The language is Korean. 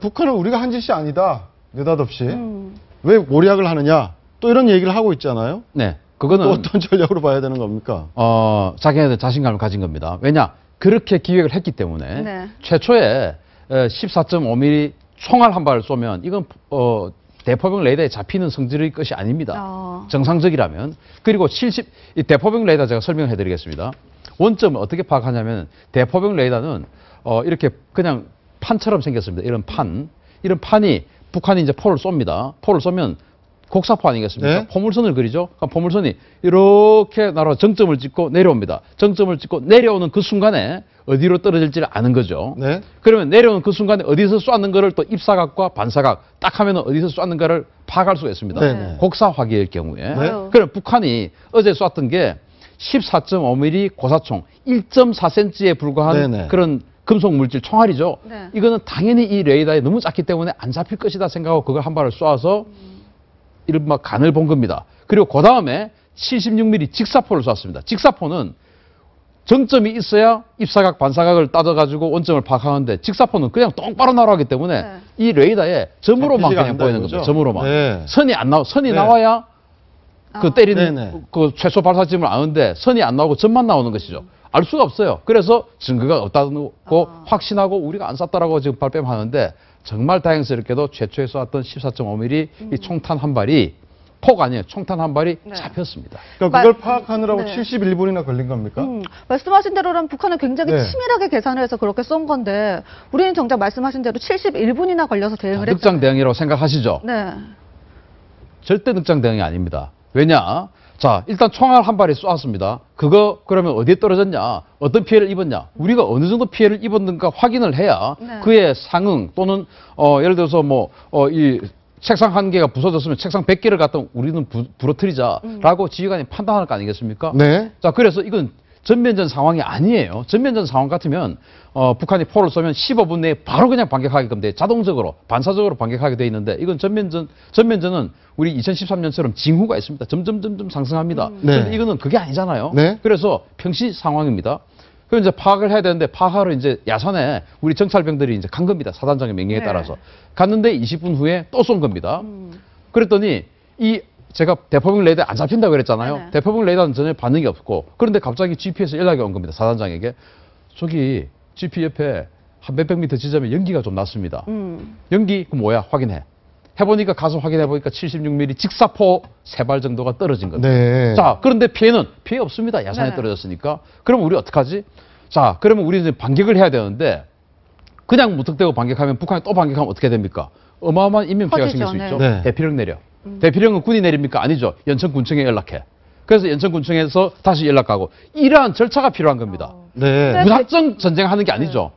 북한은 우리가 한 짓이 아니다. 느닷없이. 왜 모략을 하느냐. 또 이런 얘기를 하고 있잖아요. 네. 그거는 또 어떤 전략으로 봐야 되는 겁니까? 자기네들 자신감을 가진 겁니다. 왜냐? 그렇게 기획을 했기 때문에 네. 최초에 14.5mm 총알 한 발을 쏘면 이건 대포병 레이더에 잡히는 성질의 것이 아닙니다. 정상적이라면. 그리고 이 대포병 레이더 제가 설명해 드리겠습니다. 원점을 어떻게 파악하냐면 대포병 레이더는 이렇게 그냥 판처럼 생겼습니다. 이런 판이 북한이 이제 포를 쏩니다. 포를 쏘면 곡사포 아니겠습니까? 네. 포물선을 그리죠. 그럼 포물선이 이렇게 날아 정점을 찍고 내려옵니다. 정점을 찍고 내려오는 그 순간에 어디로 떨어질지를 아는 거죠. 네. 그러면 내려오는 그 순간에 어디서 쐈는 거를 또 입사각과 반사각 딱 하면 어디서 쐈는가를 파악할 수가 있습니다. 네네. 곡사 화기일 경우에. 네. 그럼 북한이 어제 쐈던 게 14.5mm 고사총 1.4cm에 불과한 네네. 그런 금속 물질 총알이죠. 네. 이거는 당연히 이 레이더에 너무 작기 때문에 안 잡힐 것이다 생각하고 그걸 한 발을 쏴서 이른바 간을 본 겁니다. 그리고 그 다음에 76mm 직사포를 쐈습니다. 직사포는 정점이 있어야 입사각, 반사각을 따져가지고 원점을 파악하는데 직사포는 그냥 똑바로 날아가기 때문에 네. 이 레이더에 점으로만 잡히지가 그냥 보이는 않는다는 겁니다. 거죠? 점으로만. 네. 선이 네. 나와야 그 때리는 네네. 그 최소 발사점을 아는데 선이 안 나오고 점만 나오는 것이죠. 알 수가 없어요. 그래서 증거가 없다고 확신하고 우리가 안 쐈다라고 지금 발뺌하는데 정말 다행스럽게도 최초에 쏘았던 14.5mm 이 총탄 한 발이 폭 아니에요. 총탄 한 발이 네. 잡혔습니다. 그러니까 그걸 파악하느라고 네. 71분이나 걸린 겁니까? 말씀하신 대로라면 북한은 굉장히 네. 치밀하게 계산을 해서 그렇게 쏜 건데 우리는 정작 말씀하신 대로 71분이나 걸려서 대응을 했죠. 늑장 대응이라고 생각하시죠? 네. 절대 늑장 대응이 아닙니다. 왜냐? 자, 일단 총알 한 발이 쏘았습니다. 그거 그러면 어디에 떨어졌냐? 어떤 피해를 입었냐? 우리가 어느 정도 피해를 입었는가 확인을 해야 네. 그의 상응 또는 예를 들어서 이 책상 한 개가 부서졌으면 책상 100개를 갖다 우리는 부러뜨리자라고 지휘관이 판단할 거 아니겠습니까? 네. 자, 그래서 이건 전면전 상황이 아니에요. 전면전 상황 같으면 북한이 포를 쏘면 15분 내에 바로 그냥 반격하게끔 돼. 자동적으로 반사적으로 반격하게 돼 있는데 이건 전면전은 우리 2013년처럼 징후가 있습니다. 점점 상승합니다. 네. 그런데 이거는 그게 아니잖아요. 네. 그래서 평시 상황입니다. 그럼 이제 파악을 해야 되는데 파악하러 이제 야산에 우리 정찰병들이 이제 간 겁니다. 사단장의 명령에 네. 따라서 갔는데 20분 후에 또 쏜 겁니다. 그랬더니 제가 대포병 레이더 안 잡힌다고 그랬잖아요. 네네. 대포병 레이더는 전혀 반응이 없고 그런데 갑자기 GP에서 연락이 온 겁니다. 사단장에게. 저기 GP 옆에 한 몇백 미터 지점에 연기가 좀 났습니다. 연기 그 뭐야 확인해. 해보니까 가서 확인해보니까 76mm 직사포 3발 정도가 떨어진 겁니다. 네. 자, 그런데 피해 없습니다. 야산에 네. 떨어졌으니까. 그럼 우리 어떡하지? 자, 그러면 우리는 반격을 해야 되는데 그냥 무턱대고 반격하면 북한이 또 반격하면 어떻게 됩니까? 어마어마한 인명피해가 커지죠. 생길 수 있죠. 네. 대피령 내려. 대피령은 군이 내립니까? 아니죠. 연천군청에 연락해. 그래서 연천군청에서 다시 연락하고 이러한 절차가 필요한 겁니다. 네. 네. 무작정 전쟁하는 게 아니죠.